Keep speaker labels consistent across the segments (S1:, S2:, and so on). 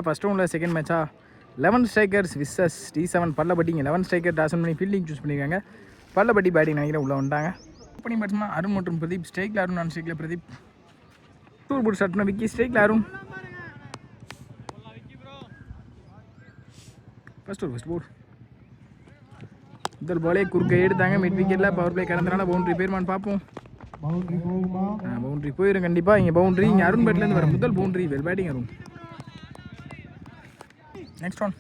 S1: First ரவுண்டில் second மேட்சா 11 strikers versus D7 பல்லப்பட்டிங்க. 11 ஸ்ட்ரைக்கர் டாஸ் பண்ணி ஃபீல்டிங் சூஸ் பண்ணியிருக்காங்க. பல்லப்பட்டி பேட்டிங் நினைக்கிற உள்ளே வந்துட்டாங்க. ஓப்பனிங் பேட்ஸ்மேன் அருண் மற்றும் பிரதீப். ஸ்ட்ரைக்கில் அருண், நான் ஸ்ட்ரைக்கில் பிரதீப். டூர் போர்ட் ஸ்டார்ட் பண்ண விக்கி. ஸ்ட்ரைக்கில் அருண். ஃபஸ்ட் போர்ட் முதல் பாலே குறுக்க எடுத்தாங்க. மிட் விக்கெட்டில் பவர் பிளே கடந்தனால பவுண்டரி பேர்மான்னு பார்ப்போம். பவுண்டரி போயிடும் கண்டிப்பாக. இங்கே பவுண்டரி. இங்கே அருண் பேட்லேருந்து வர முதல் boundary. Well batting Arun. Next one.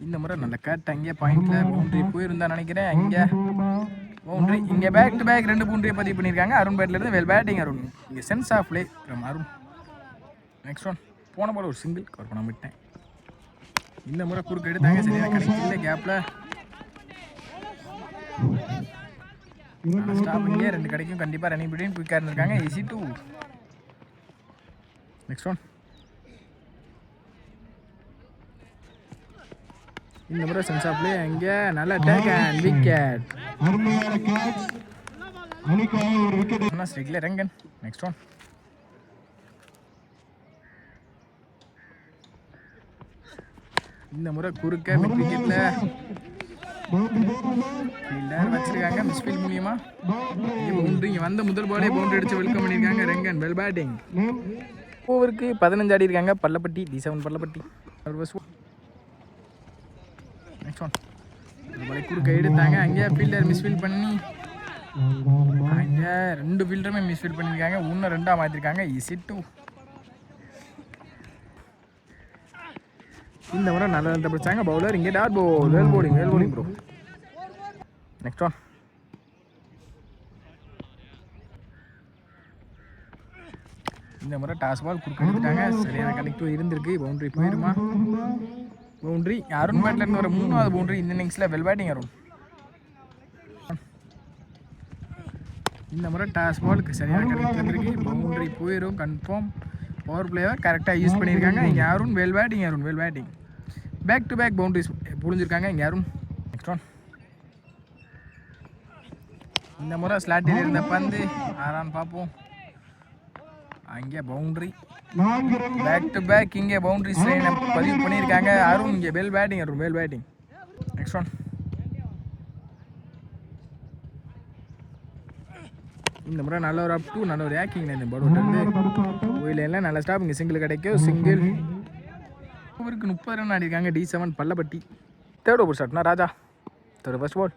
S1: இந்த முறை நல்ல கட். அங்கே பாயிண்ட்ல பவுண்டரி போயிருந்தா நினைக்கிறேன். அங்கே பவுண்டரி. இங்கே பேக் டு பேக் 2 பவுண்டரியை பதிவு பண்ணியிருக்காங்க அருண் பேட்லேருந்து. Well batting Arun. இங்கே sense of play from Arun. Next one. போன பால் ஒரு சிங்கிள் கவர் பண்ண விட்டேன். இந்த முறை குறுக்க எடுத்தாங்க. சரியான கிடைக்கல கேப்பில். ஸ்டாப்பிங்கே 2 கிடைக்கும் கண்டிப்பாக. ரன்னிங் பிட்வீன் குயிக்காக இருந்திருக்காங்க. ஈஸி 2. Next one. இந்த முறை சென்ஸ் ஆஃப் பிளே. அங்கே நல்ல டேக் அண்ட் விக்கெட். ஸ்ட்ரைக்கில் ரெங்கன். Next one. இந்த முறை குறுக்க மிட் விக்கெட்ல ஃபீல்டர் வச்சிருக்காங்க. மிஸ்ஃபீல்ட் மூலியமா பவுண்டரி. வந்த முதல் பாலே பவுண்டரி அடிச்சு வெல்கம் பண்ணியிருக்காங்க ரெங்கன். Well batting. ஓவருக்கு 15 ஆடி இருக்காங்க Pallapatti. D7 Pallapatti. Next one. பாலே குறுக்க எடுத்தாங்க. அங்கே ஃபீல்டர் மிஸ்ஃபீல்ட் பண்ணி அங்கே 2 ஃபீல்டருமே மிஸ்ஃபீல்ட் பண்ணியிருக்காங்க. 1-2 மாற்றிருக்காங்க. ஈஸி 2. இந்த முறை நல்ல நிலத்தை பிடிச்சாங்க பவுலர். இங்கே dot ball. Well bowling bro. Next one. இந்த முறை டாஸ் பால் குறுக்க எடுத்துட்டாங்க. சரியான கனெக்டிவ் இருந்திருக்கு. பவுண்டரி போயிருமா? பவுண்டரி. அருண் பேட்லேருந்து வர 3வது பவுண்டரி இந்த இன்னிங்ஸில். Well batting Arun. இந்த முறை டாஸ் பாலுக்கு சரியான கனெக்ட் இருந்திருக்கு. பவுண்டரி போயிடும் கன்ஃபார்ம். பவர் பிளேவை கரெக்டாக யூஸ் பண்ணியிருக்காங்க. இங்கே Arun. Well batting Arun. Well batting. Back to back boundaries புரிஞ்சிருக்காங்க இங்கே அருண். Next one. இந்த முறை ஸ்லாட்டில் இருந்த பந்து ஆறான்னு பார்ப்போம். அங்கே பவுண்டரி. பேக் டு பேக் இங்கே பவுண்டரிஸ் பதிவு பண்ணியிருக்காங்க அருண். இங்கே well batting Arun. Well batting. Next one. இந்த முறை நல்ல ஒரு அப் டூ நல்ல ஒரு ஆக்கிங் இந்த பவுலர்லேருந்து. கோயிலில் நல்ல ஸ்டாப். இங்கே சிங்கிள் கிடைக்கும். சிங்கிள். ஓவருக்கு 30 ரன் ஆடிருக்காங்க D7 பல்லப்பட்டி. தேர்ட் ஓவர் ஸ்டார்ட்னா ராஜா. Third first ball.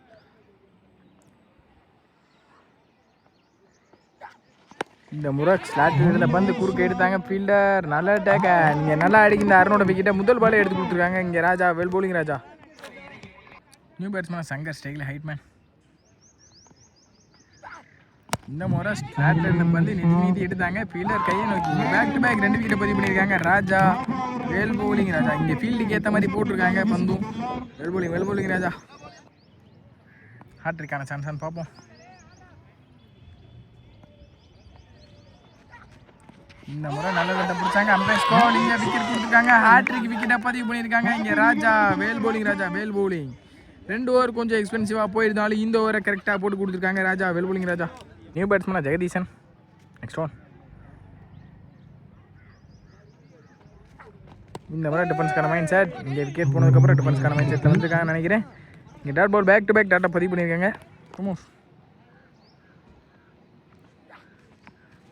S1: இந்த முறை ஸ்லாட்டில் இருந்த பந்து குறுக்க எடுத்தாங்க. ஃபீல்டர் நல்ல டேக். நீங்கள் நல்லா அடிக்கிற அருணோட விக்கெட்டை முதல் பாலே எடுத்து கொடுத்துருக்காங்க. இங்கே Raja. Well bowling Raja. New batsman Shankar. ஸ்ட்ரைக்கில் ஹைட்மேன். இந்த முறை ஸ்லாட்டில் இருந்த பந்து நீதி எடுத்தாங்க. ஃபீல்டர் கையை நோக்கி பேக் டு பேக் 2 விக்கெட்டை பதிவு பண்ணியிருக்காங்க ராஜா. வெல் போலிங் ராஜா. இங்கே ஃபீல்டுக்கு ஏற்ற மாதிரி போட்டிருக்காங்க பந்தும். வெல் போலிங் ராஜா. ஹாட்ரிக்கான சான்ஸான்னு பார்ப்போம். இந்த முறை நல்ல விட்ட பிடிச்சாங்க. Umpire score. இங்கே விக்கெட் கொடுத்துருக்காங்க. ஹாட்ரிக் விக்கெட்டை பதிவு பண்ணியிருக்காங்க இங்கே Raja. Well bowling Raja. Well bowling. 2 over கொஞ்சம் எக்ஸ்பென்சிவாக போயிருந்தாலும் இந்த ஓவரை கரெக்டாக போட்டு கொடுத்துருக்காங்க Raja. Well bowling Raja. New பேட்ஸ்மேனா ஜெகதீசன். Next one. இந்த முறை டிஃபென்ஸ்க்கான மைண்ட் செட். இங்கே விக்கெட் போனதுக்கப்புறம் டிஃபென்ஸ்க்கான மைண்ட் செட்டில் வந்துருக்காங்கன்னு நினைக்கிறேன். இங்கே dot ball back to back டாட்டா பதிவு பண்ணியிருக்காங்க.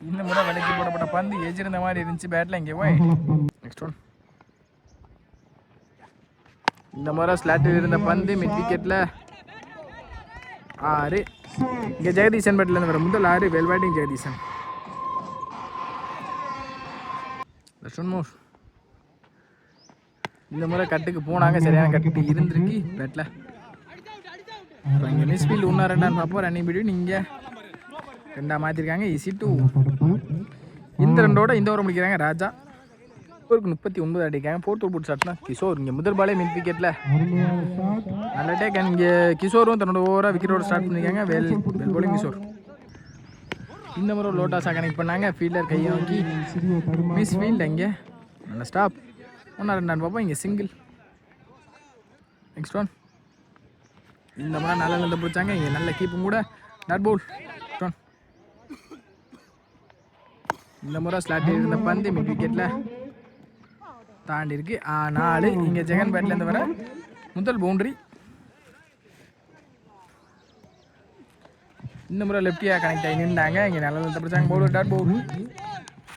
S1: இந்த முறை விலைக்கு போடப்பட்ட பந்து எஜிருந்த மாதிரி இருந்துச்சு பேட்டில். இங்கே போய் நெக்ஸ்ட் ஒன். இந்த முறை ஸ்லாட்டில் இருந்த பந்து மிட் விக்கெட்டில் 6. இங்கே ஜெகதீசன் பேட்டிலேருந்து வர முதல் 6. Well batting Jagadeesan. இந்த முறை கட்டுக்கு போனாங்க. சரியான கட்டு இருந்திருக்கு பேட்டில். இங்கே மிஸ்ஃபீல்டு 1-2 பார்ப்போம். ரன்னிங் பிட்வீன் இங்கே 2 மாற்றிருக்காங்க. ஈஸி 2. இந்த 2ஓட இந்த ஓவர் முடிக்கிறாங்க ராஜா. ஓவருக்கு 39 அடிக்காங்க. 4th over ஷாட்னா Kishore. இங்கே முதல் பாலே மிட் விக்கெட்டில் நல்ல டேக். இங்கே கிஷோரும் தன்னோட ஓவராக விக்கெட்டோட ஸ்டார்ட் பண்ணியிருக்காங்க. Well bowling Kishore. இந்த முறை லோட்டாஸாக கனெக்ட் பண்ணாங்க. ஃபீல்டர் கையை நோக்கி மிஸ் ஃபீல்டு. இங்கே நல்ல ஸ்டாப். 1-2 பார்ப்போம். இங்கே சிங்கிள். Next one. இந்த முறை நல்ல நல்ல பிடிச்சாங்க. இங்கே நல்ல கீப்பும் கூட. Dot ball. இந்த முறை ஸ்லாட் இருந்த பந்து மிட் விக்கெட்டில் தாண்டி இருக்கு. ஆனால் இங்கே ஜெகன் பேட்லேருந்து வர முதல் பவுண்டரி. இந்த முறை லெஃப்டியாக கனெக்ட் ஆகி நின்றாங்க. இங்கே நல்ல நல்ல பிடிச்சாங்க. Bowler dot ball.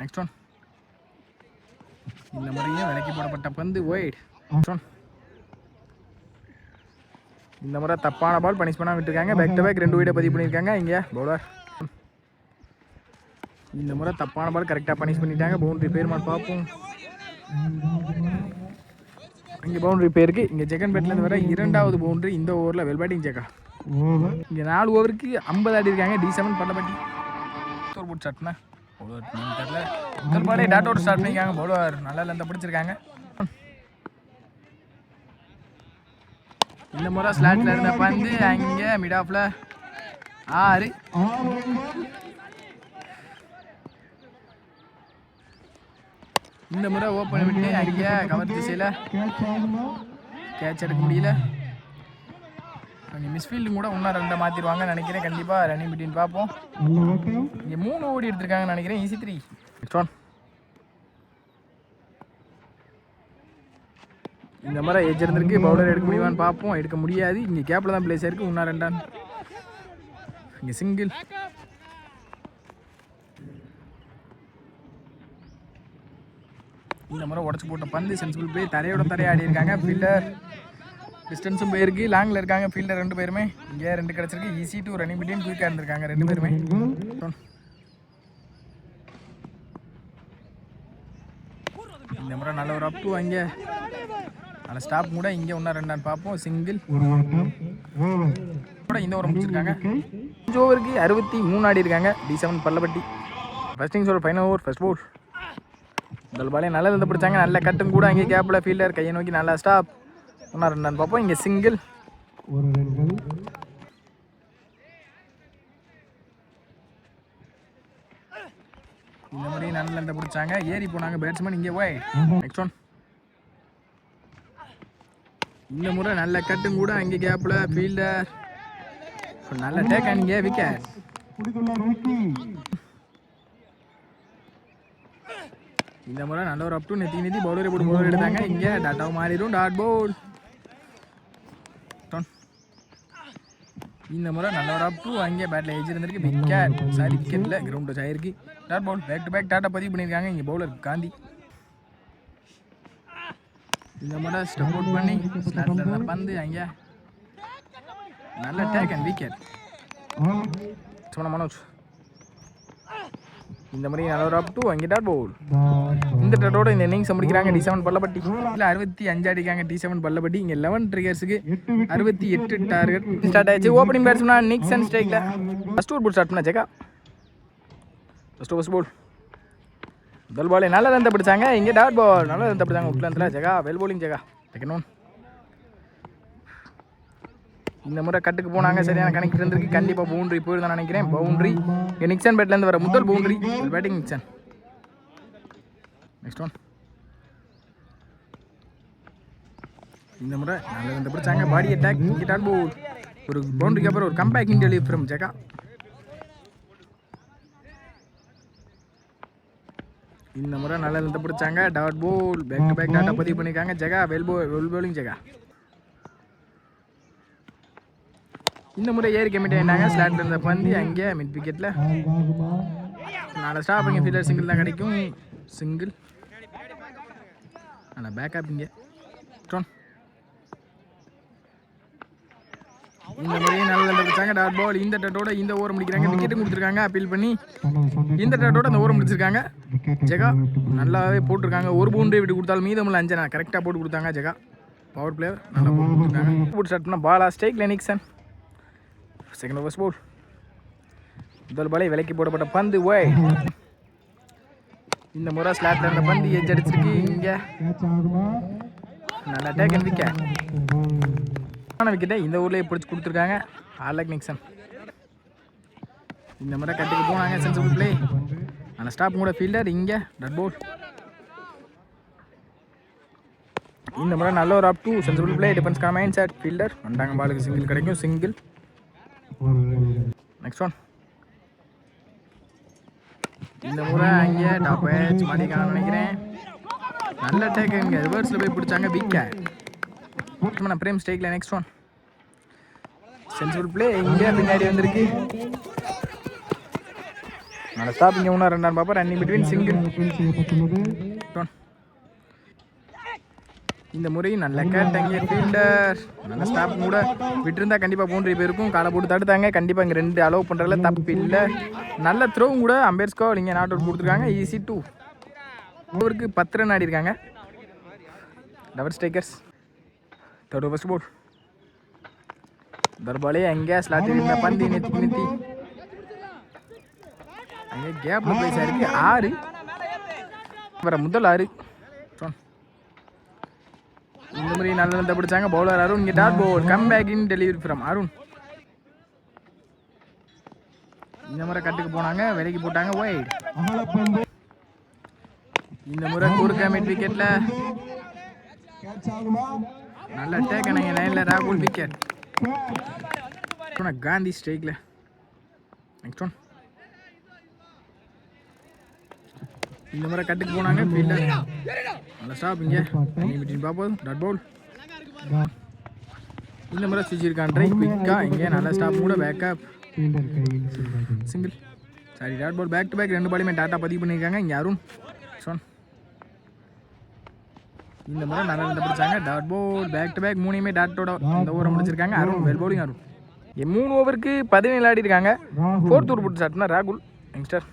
S1: Next one. இந்த முறையும் விலக்கி போடப்பட்ட பந்து ஒயிட். இந்த முறை தப்பான பால் பனிஷ் பண்ணாமல் விட்டுருக்காங்க. பேக் டு பேக் 2 விக்கெட்டை பதிவு பண்ணியிருக்காங்க. இங்கே பவுலர் இந்த முறை தப்பான பால் கரெக்டாக பனிஷ் பண்ணிட்டாங்க. பவுண்டரி பேர் மாதிரி பார்ப்போம். இங்கே பவுண்டரி பேருக்கு இங்கே ஜெகன் பேட்லேருந்து வர 2வது பவுண்டரி இந்த ஓவரில். Well batting Jega. இங்கே 4 ஓவருக்கு 50 ஆடி இருக்காங்க. D7 பல்லப்பட்டி. ஒரு போட் ஷாட்னா பவுலர் தெரியல. முதல் பாலே டாட் அவுட் ஸ்டார்ட் பண்ணியிருக்காங்க. பவுலர் நல்லா லெந்த பிடிச்சிருக்காங்க. இந்த முறை ஸ்லாட்ல இருந்த பந்து அங்கே மிட் ஆஃப்ல 6. இந்த முறை ஓப்பன் விட்டு அங்கே கவர் திசையில் கேட்ச் எடுக்க முடியல. அங்கே மிஸ்ஃபீல்டு கூட இன்னும் 2 மாற்றிடுவாங்கன்னு நினைக்கிறேன். கண்டிப்பாக ரன்னிங் பிட்வீன் பார்ப்போம். இங்கே 3 ஓடி எடுத்திருக்காங்கன்னு நினைக்கிறேன். ஈஸி 3. Next one. இந்த மாதிரி ஏஜ் இருந்திருக்கு. பவுலர் எடுக்க முடியுமான்னு பார்ப்போம். எடுக்க முடியாது. இங்கே கேப்பில் தான் பிளேஸ் இருக்குது. இன்னும் 2 ரன். இங்கே சிங்கிள். இந்த முறை உடச்சி போட்ட பந்து சென்சிபிள் போய் தரையோட தரையாடி இருக்காங்க. ஃபீல்டர் டிஸ்டன்ஸும் போயிருக்கு. லாங்கில் இருக்காங்க ஃபீல்டர் 2 பேருமே. இங்கே 2 கிடச்சிருக்கு. ஈஸி 2 ரன்னிங் பிட்வீன் குயிக்காக இருந்திருக்காங்க 2 பேருமே. இந்த முறை நல்ல ஒரு அப் டு அங்கே நல்ல ஸ்டாப் கூட. இங்கே இன்னும் 2 ரன் பார்ப்போம். சிங்கிள் கூட இந்த ஓவர் முடிச்சிருக்காங்க. 5 ஓவருக்கு 63 ஆடி இருக்காங்க. D7 பல்லப்பட்டி. ஃபர்ஸ்ட் இன்னிங்ஸ் ஒரு ஃபைனல் ஓவர் ஃபர்ஸ்ட் பால். முதல் பாலே நல்லா இருந்து பிடிச்சாங்க. நல்ல கட்டும் கூட. அங்கே கேப்பில் ஃபீல்டர் கையை நோக்கி நல்லா ஸ்டாப். இன்னும் 2 ரன் பார்ப்போம். இங்கே சிங்கிள். இந்த மாதிரி நல்ல இருந்து பிடிச்சாங்க. ஏறி போனாங்க பேட்ஸ்மேன். இங்கே போய் நெக்ஸ்ட் ஒன். இந்த முறை நல்ல கட்டும் கூட. அங்கே கேப்பில் ஃபீல்டர் நல்ல டேக். அங்கே விக்கெட். இந்த முறை நல்ல ஒரு அப் டு நெத்தி பவுலரை போட்டு பவுலர் எடுத்தாங்க. இங்கே டாட்டாவும் மாறிடும். Dot ball. இந்த முறை நல்ல ஒரு அப் டு அங்கே பேட்டில் ஏஜ் இருந்திருக்கு. விக்கெட். சாரி விக்கெட்டில் கிரவுண்ட் டச் ஆகிருக்கு. Dot ball. Back to back டாட்டா பதிவு பண்ணியிருக்காங்க. இங்கே பவுலர் காந்தி. இந்த முறை ஸ்டெப் அவுட் பண்ணி ஸ்டார்ட்ல பந்து அங்கே நல்ல டேக் அண்ட் விக்கெட். சொன்ன மனோஜ். இந்த மாதிரி நல்ல ஒரு அப் டு அங்கே டாட் பால். இந்த டட்டோட இந்த இன்னிங்ஸை முடிக்கிறாங்க. D7 பல்லப்பட்டி. இல்லை 65 அடிக்காங்க. D7 பல்லப்பட்டி. இங்கே 11 ட்ரிகர்ஸுக்கு 68 டார்கெட் ஸ்டார்ட் ஆயிடுச்சு. ஓப்பனிங் பேட்ஸ்மேனா நிக்சன் ஸ்ட்ரைக்கில் ஃபர்ஸ்ட் ஓவர் போல் ஸ்டார்ட் பண்ண ஜெகா. First ball. முதல் பாலே நல்லா ரன் பிடிச்சாங்க. இங்கே டாட் பால். நல்லா ரன் பிடிச்சாங்க. உட்லாந்தில் Jega. Well bowling Jega. Second one. இந்த முறை கட்டுக்கு போனாங்க. சரியான கனெக்ட் இருந்திருக்கு. கண்டிப்பாக பவுண்டரி போயிருந்தான் நினைக்கிறேன். பவுண்டரி. இங்கே நிக்சன் பேட்லேருந்து வர முதல் boundary. Batting Nixon. Next one. இந்த முறை நல்ல ரன் பிடிச்சாங்க. Body attack. இங்கே டாட் பால். ஒரு பவுண்டரிக்கு அப்புறம் ஒரு comeback in delivery from Jega. இந்த முறை நல்ல ரன் பிடிச்சாங்க. Dot ball. Back to back டாட்டா பதிவு பண்ணியிருக்காங்க ஜெகா. Well bowling Jega. இந்த முறை ஏறி கமிட் ஆகிட்டாங்க. ஸ்லாட்ல இருந்த பந்து அங்கே மிட் விக்கெட்டில் 4 ஸ்டாப். இங்கே ஃபீல்டர் சிங்கிள் தான் கிடைக்கும். சிங்கிள். ஆனால் பேக்கப் இங்கே. இந்த முறையும் நல்ல பிடிச்சாங்க. Dot ball. இந்த டட்டோட இந்த ஓவர் முடிக்கிறாங்க. விக்கெட்டும் கொடுத்துருக்காங்க. அப்பீல் பண்ணி இந்த டட்டோட அந்த ஓவர் முடிச்சிருக்காங்க ஜெகா. நல்லாவே போட்டிருக்காங்க. ஒரு பவுண்டரி விட்டு கொடுத்தாலும் மீதமுள்ள 5 நான் கரெக்டாக போட்டு கொடுத்தாங்க ஜெகா. பவர் பிளேயர் நல்லா போட்டு கொடுத்துருக்காங்க. போட்டு ஸ்டார்ட் பண்ணால் பாலா ஸ்ட்ரைக்கில் நிக்சன். செகண்ட் ஓவர் பால். முதல் பாலை விலைக்கு போடப்பட்ட பந்து ஒய். இந்த முறை ஸ்லாட்ல இருந்த பந்து எஜ் அடிச்சிருக்கு. இங்கே நல்லா டேக் அண்ட் விக்கெட். விக்கெட்டை இந்த ஊர்லேயே பிடிச்சி கொடுத்துருக்காங்க ஆலக் நிக்சன். இந்த முறை கட்டுக்கு போனாங்க. Sensible play. நல்லா ஸ்டாப் கூட ஃபீல்டர். இங்கே டாட் பால். இந்த முறை நல்ல ஒரு அப் டூ சென்சிபிள் பிளே டிஃபென்ஸ்க்கான மைண்ட் செட் ஃபீல்டர் வந்தாங்க. பாலுக்கு சிங்கிள் கிடைக்கும். சிங்கிள். Next one. இந்த முறை அங்கே டாப் மேட்ச் மாட்டிக்கான நினைக்கிறேன். நல்ல டேக் இங்கே ரிவர்ஸில் போய் பிடிச்சாங்க. விக்கெட். பிரேம் ஸ்டேக்கில். Next one. சென்சிபிள் பிளே இங்கே பின்னாடி வந்திருக்கு. நல்ல ஸ்டாப். இங்கே ஒன்றா ரெண்டாம் பாப்பா ரன்னிங் பிட்வீன். சிங்கிள். இந்த முறையும் நல்ல கேட்டாங்க ஃபீல்டர். நல்ல ஸ்டாப் கூட விட்டுருந்தா கண்டிப்பாக பவுண்டரி போயிருக்கும். காலை போட்டு தடுத்தாங்க. கண்டிப்பாக இங்கே 2 அலோவ் பண்ணுறதுல தப்பு இல்லை. நல்ல த்ரோவும் கூட அம்பேர் ஸ்கோர் இங்கே நாட் அவுட் கொடுத்துருக்காங்க. ஈஸி 2. ஓவருக்கு 10 ரன் ஆடி இருக்காங்க. டவர் ஸ்டேக்கர்ஸ். தேர்ட் ஃபர்ஸ்ட் போல். தர்பாலே அங்கே ஸ்லாட் இருந்த பந்து நிறுத்தி அங்கே கேப்ல பிளேஸ் ஆயிருக்கு. 6 வர முதல் 6. இந்த மாதிரி நல்ல நிறுத்த பிடிச்சாங்க. பவுலர் அருண். இங்கே dot ball. Come back in delivery from Arun. இந்த முறை கட்டுக்கு போனாங்க. விலைக்கு போட்டாங்க. வைட். இந்த முறை குறுக்க மிட் விக்கெட்ல நல்ல டேக் அணைங்க. லைன்ல ராகுல். விக்கெட். காந்தி ஸ்ட்ரைக்ல. Next one. இந்த முறை கட்டுக்கு போனாங்க. ஃபீல்டர் நல்ல ஸ்டாப். இங்கே பார்ப்போம். Dot ball. இந்த முறை சுவிச்சிருக்கான் ட்ரை குயிக்கா. இங்கே நல்ல ஸ்டாப் கூட. Backup. Single. Sorry dot ball. Back to back 2 பாலுமே டாட்டா பதிவு பண்ணியிருக்காங்க. இங்கே அருண். சொன். இந்த முறை நல்லா இருந்து பிடிச்சாங்க. Dot ball. Back to back 3மே டாட்டோட இந்த ஓவரை முடிச்சிருக்காங்க. அருண். Well bowling Arun. 3 ஓவருக்கு 17 ஆடி இருக்காங்க. 4th ஓவர் போட்டு சாட்டினா ராகுல் யங்ஸ்டர்.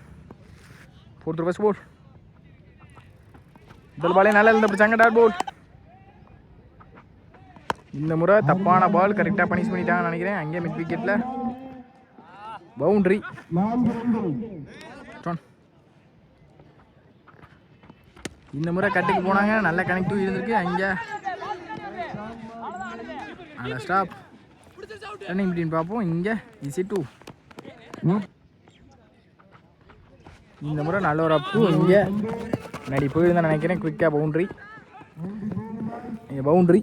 S1: 4th ஃபர்ஸ்ட் போல். முதல் பாலே நல்லா இருந்து பிடிச்சாங்க. Dot ball. இந்த முறை தப்பான பால் கரெக்டாக பனிஷ் பண்ணிட்டாங்கன்னு நினைக்கிறேன். அங்கே மிட் விக்கெட்ல பவுண்டரி. இந்த முறை கட்டுக்கு போனாங்க. நல்ல கனெக்டிவ் இருந்திருக்கு. அங்கே நல்ல ஸ்டாப். ரன்னிங் பிட்வீன் பார்ப்போம். இங்கே ஈஸி 2. இந்த முறை நல்ல ஒரு அப்பு. இங்கே முன்னாடி போயிருந்தா நினைக்கிறேன். குயிக்காக பவுண்ட்ரி. இங்கே பவுண்ட்ரி.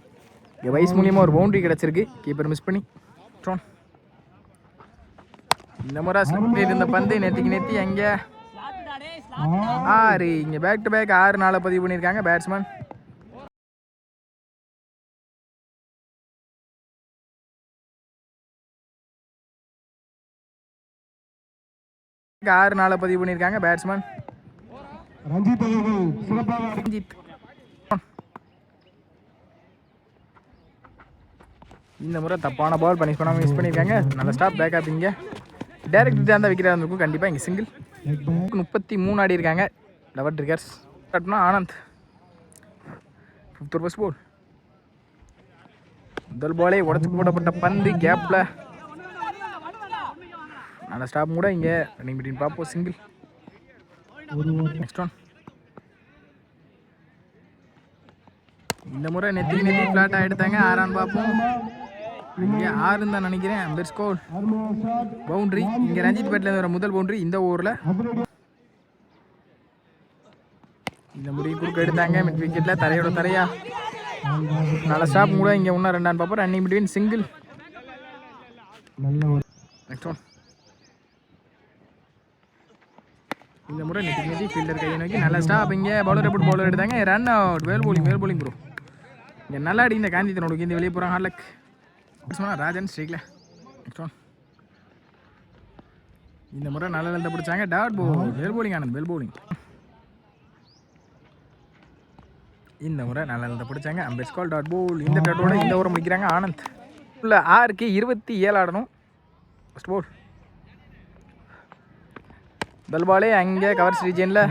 S1: இங்கே வயசு மூலியமாக ஒரு பவுண்ட்ரி கிடச்சிருக்கு. கீப்பர் மிஸ் பண்ணி. இந்த முறை ஸ்லிப் இருந்த பந்து நெத்தி அங்கே 6. இங்கே பேக் டு பேக் 6 நாளை பதிவு பண்ணியிருக்காங்க பேட்ஸ்மேன். பதிவு பண்ணியிருக்காங்க பேட்ஸ்மேன் ரஞ்சித். இந்த முறை தப்பான பால் பனிஷ் பண்ணாமல் மிஸ் பண்ணியிருக்காங்க. நல்ல ஸ்டாப். பேக்கப். இங்கே டைரக்ட் தான் விக்கிறா இருந்திருக்கும். கண்டிப்பாக இங்கே சிங்கிள். 33 ஆடி இருக்காங்க. Lover triggers. கட்டினா ஆனந்த். 5th ஃபர்ஸ்ட் போல். முதல் பாலே உடச்சு போடப்பட்ட பந்து கேப்பில் நல்ல ஸ்டாப் கூட. இங்கே ரன்னிங் பிட்வீன் பார்ப்போம். சிங்கிள். Next one. இந்த முறை நெத்தி ஃப்ளாட்டாக எடுத்தாங்க. 6 பார்ப்போம். இங்கே 6 தான் நினைக்கிறேன். Ampere score. பவுண்ட்ரி. இங்கே ரஞ்சித் பேட்டில் வர முதல் பவுண்ட்ரி இந்த ஓவரில். இந்த முறை குறுக்க எடுத்தாங்க. மிட் விக்கெட்டில் தரையோட தரையா நல்ல ஸ்டாப் கூட. இங்கே இன்னும் 2 பார்ப்போம். Running between. Single. Next one. இந்த முறை நெட்டி ஃபீல்டர் கையை நோக்கி நல்ல ஸ்டாப். இங்கே பவுலர் போட்டு பவுலர் எடுத்தாங்க. Run out. Well bowling bro. இங்கே நல்லா அடி. இந்த காந்தி தன்னோட இந்த வெளியே போகிறான். ஹார்லக். ராஜன் ஸ்ட்ரைக்கில். Next one. இந்த முறை நல்ல நிலத்தை பிடிச்சாங்க. Dot ball. Well bowling Anand. Well bowling. இந்த முறை நல்ல நிலத்தை பிடிச்சாங்க. Umpire score. Dot ball. இந்த டாட்டோட இந்த ஓவரை முடிக்கிறாங்க ஆனந்த். இல்லை 6க்கு 27 ஆடணும். First ball. பல்பாலே அங்கே கவர்ஸ் ரீஜனில்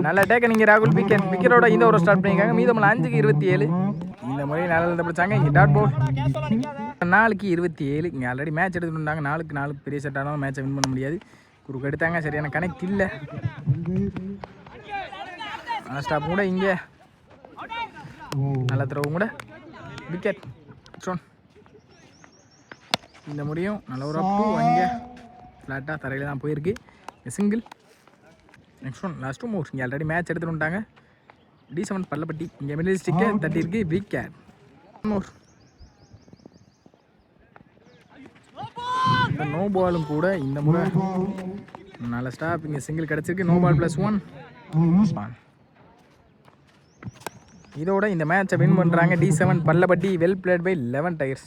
S1: நல்ல டேக்க. நீங்கள் ராகுல் விக்கெட்டோட இந்த ஒரு ஸ்டார்ட் பண்ணியிருக்காங்க. மீதம் 5க்கு 27. இந்த முறை நல்ல பிடிச்சாங்க. இங்கே டாட் பால். 4க்கு 27. இங்கே ஆல்ரெடி மேட்ச் எடுத்துட்டாங்க. 4க்கு 4 பெரிய செட் ஆனாலும் மேட்சை வின் பண்ண முடியாது. குறுக்கு எடுத்தாங்க. சரியான கனெக்ட் இல்லை. ஸ்டாப் கூட. இங்கே நல்ல த்ரோவும் கூட. விக்கெட். இந்த முறையும் நல்ல ஒரு அப் 2. அங்கே ஃப்ளாட்டாக தரையில் தான் போயிருக்கு. Single. Next one. Last 2 moves. இங்கே ஆல்ரெடி மேட்ச் எடுத்துகிட்டு வந்துட்டாங்க. D7 பல்லப்பட்டி இங்கே மிடில் ஸ்டிக்கை தட்டியிருக்கு விக்கெட். இந்த நோ பாலும் கூட இந்த முறை நல்ல ஸ்டாப். இங்கே சிங்கிள் கிடச்சிருக்கு. No ball +1. இதோட இந்த மேட்சை வின் பண்ணுறாங்க D7 Pallapatti. Well played by 11 Tigers.